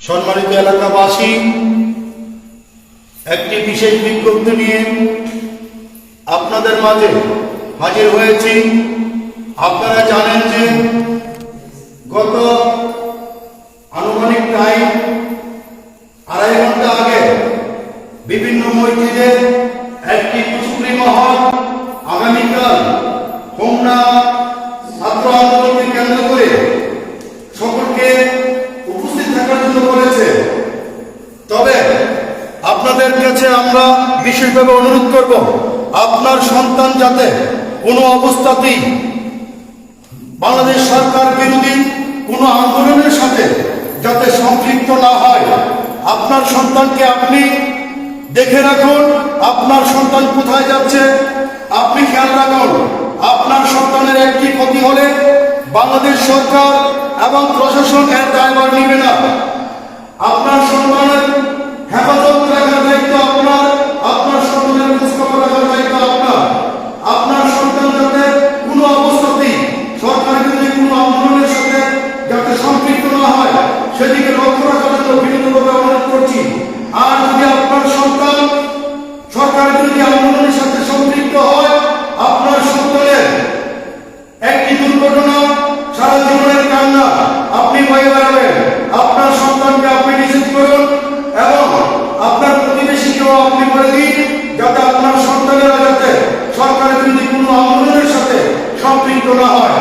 সম্মানিত এলাকাবাসী, একটি বিশেষ বিজ্ঞপ্তি নিয়ে আপনাদের মাঝে হাজির হয়েছি। আপনারা জানেন যে গত আনুমানিক টাইম 2.5 ঘন্টা আগে বিভিন্ন মসজিদে একটি কুচুকরি মহল আগামীকাল হোমনা ছাত্র আন্দোলনকে কেন্দ্র করে সকলকে উপস্থিত থাকার জন্য বলেছে। তবে আপনাদের কাছে আমরা বিশেষভাবে অনুরোধ করব, আপনার সন্তান যাতে কোনো অবস্থাতেই বাংলাদেশ সরকার বিরোধী কোনো আন্দোলনের সাথে যাতে সম্পৃক্ত না হয়। আপনার সন্তানকে আপনি দেখে রাখুন, আপনার সন্তান কোথায় যাচ্ছে আপনি খেয়াল রাখুন। আপনার সন্তানের একটি ক্ষতি হলে বাংলাদেশ সরকার এবং প্রশাসন এর দায়ভার নেবে না। আপনার সন্তানের হেফাজত রাখার দায়িত্ব আপনার, আপনার সন্তানের খোঁজখবর রাখার দায়িত্ব আপনার। আপনার সন্তান যাতে কোনো অবস্থাতেই সরকার বিরোধী কোনো আন্দোলনের সাথে যাতে সম্পৃক্ত না হয় সেদিকে লক্ষ্য রাখার জন্য বিনীতভাবে অনুরোধ করছি। আর যদি আপনার সন্তান সরকার বিরোধী আন্দোলনের সাথে সম্পৃক্ত হয়, আপনার সন্তানের একটি দুর্ঘটনা সারা জীবনের কান্না আপনি বয়ে বেড়াবেন। আপনার সন্তানকে আপনি নিষেধ করুন এবং আপনার প্রতিবেশীকেও আপনি বলে দিন যাতে আপনার সন্তানেরা যাতে সরকার বিরোধী কোনো আন্দোলনের সাথে সম্পৃক্ত না হয়।